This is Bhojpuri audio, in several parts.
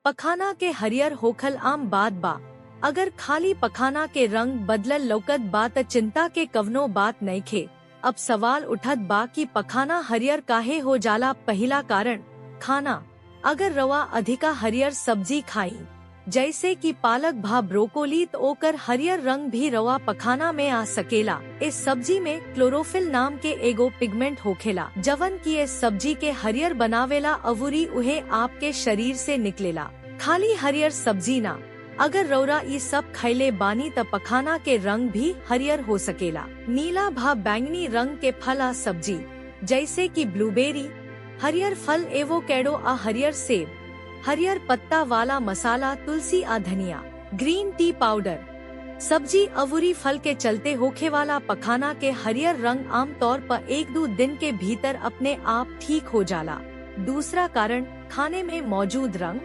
पखाना के हरियर होखल आम बात बा। अगर खाली पखाना के रंग बदलल लौकत बा त चिंता के कवनो बात नइखे। अब सवाल उठत बा कि पखाना हरियर काहे हो जाला। पहिला कारण, खाना। अगर रवा अधिका हरियर सब्जी खाई जैसे कि पालक भा ब्रोकोली तो ओकर हरियर रंग भी रवा पखाना में आ सकेला। इस सब्जी में क्लोरोफिल नाम के एगो पिगमेंट होखेला जवन की इस सब्जी के हरियर बनावेला अवूरी उहे आपके शरीर से निकलेला। खाली हरियर सब्जी ना, अगर रौरा ये सब खैले बानी त पखाना के रंग भी हरियर हो सकेला। नीला भा बैंगनी रंग के फल आ सब्जी जैसे कि ब्लूबेरी, हरियर फल एवोकेडो आ हरियर सेब, हरियर पत्ता वाला मसाला तुलसी आ धनिया, ग्रीन टी पाउडर, सब्जी अवूरी फल के चलते होखे वाला पखाना के हरियर रंग आम तौर पर 1-2 दिन के भीतर अपने आप ठीक हो जाला। दूसरा कारण, खाने में मौजूद रंग,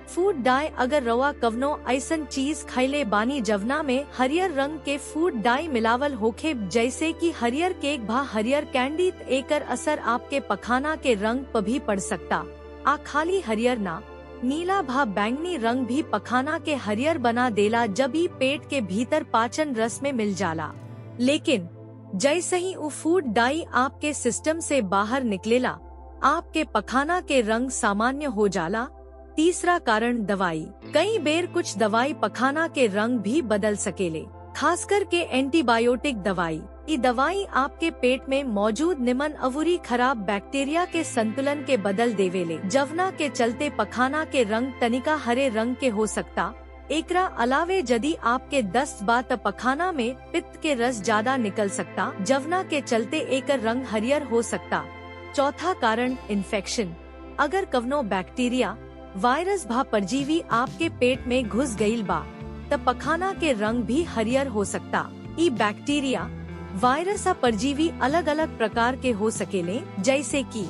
फूड डाई। अगर रवा कवनो ऐसन चीज खैले बानी जवना में हरियर रंग के फूड डाई मिलावल होखे जैसे कि हरियर केक भा हरियर कैंडी, एकर असर आपके पखाना के रंग पर भी पड़ सकता। आ खाली हरियर ना, नीला भा बैंगनी रंग भी पखाना के हरियर बना देला जब ई पेट के भीतर पाचन रस में मिल जाला। लेकिन जैसे ही वो फूड डाई आपके सिस्टम से बाहर निकलेला, आपके पखाना के रंग सामान्य हो जाला। तीसरा कारण, दवाई। कई बेर कुछ दवाई पखाना के रंग भी बदल सकेले, खासकर के एंटीबायोटिक दवाई। ये दवाई आपके पेट में मौजूद निमन अवूरी खराब बैक्टीरिया के संतुलन के बदल देवेले, जवना के चलते पखाना के रंग तनिका हरे रंग के हो सकता। एकरा अलावे यदि आपके दस्त बा त पखाना में पित्त के रस ज्यादा निकल सकता, जवना के चलते एकर रंग हरियर हो सकता। चौथा कारण, इन्फेक्शन। अगर कवनो बैक्टीरिया, वायरस भा परजीवी आपके पेट में घुस गईल बा त पखाना के रंग भी हरियर हो सकता। ई बैक्टीरिया, वायरस आ परजीवी अलग अलग प्रकार के हो सकेले जैसे कि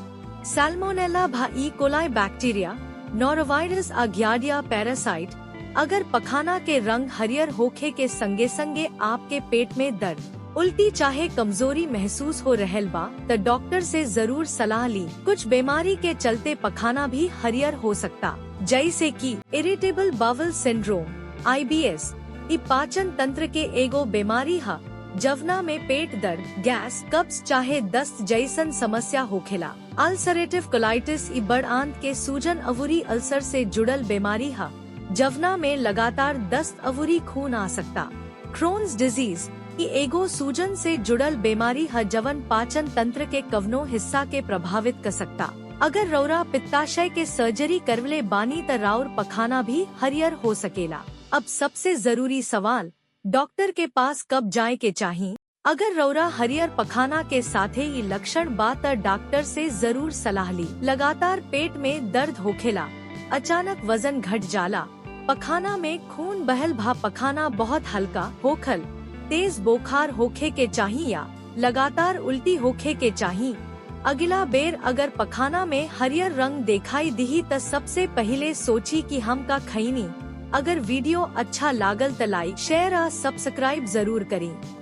सैल्मोनेला भा ई कोलाई बैक्टीरिया, नोरोवायरस आ गियार्डिया पैरासाइट। अगर पखाना के रंग हरियर होखे के संगे संगे आपके पेट में दर्द, उल्टी चाहे कमजोरी महसूस हो रहल बा त डॉक्टर से जरूर सलाह ली। कुछ बीमारी के चलते पखाना भी हरियर हो सकता जैसे कि इरिटेबल बाउल सिंड्रोम, IBS। ई पाचन तंत्र के एगो बीमारी हा जवना में पेट दर्द, गैस, कब्ज चाहे दस्त जैसन समस्या होखेला। अल्सरेटिव कोलाइटिस ई बड़ आंत के सूजन अवूरी अल्सर से जुड़ल बीमारी हा जवना में लगातार दस्त अवूरी खून आ सकता। क्रोन्स डिजीज ई एगो सूजन से जुड़ल बीमारी हा जवन पाचन तंत्र के कवनो हिस्सा के प्रभावित कर सकता। अगर रौरा पित्ताशय के सर्जरी करवले बानी त राउर पखाना भी हरियर हो सकेला। अब सबसे जरूरी सवाल, डॉक्टर के पास कब जाए के चाहिए? अगर रौरा हरियर पखाना के साथे ये लक्षण बा त डॉक्टर से जरूर सलाह ली। लगातार पेट में दर्द होखेला, अचानक वजन घट जाला, पखाना में खून बहल भा पखाना बहुत हल्का होखल, तेज बुखार होखे के चाहिए या लगातार उल्टी होखे के चाहिए। अगला बेर अगर पखाना में हरियर रंग दिखाई दिही त सबसे पहले सोची कि हम का खैनी। अगर वीडियो अच्छा लागल त लाइक, शेयर और सब्सक्राइब जरूर करें।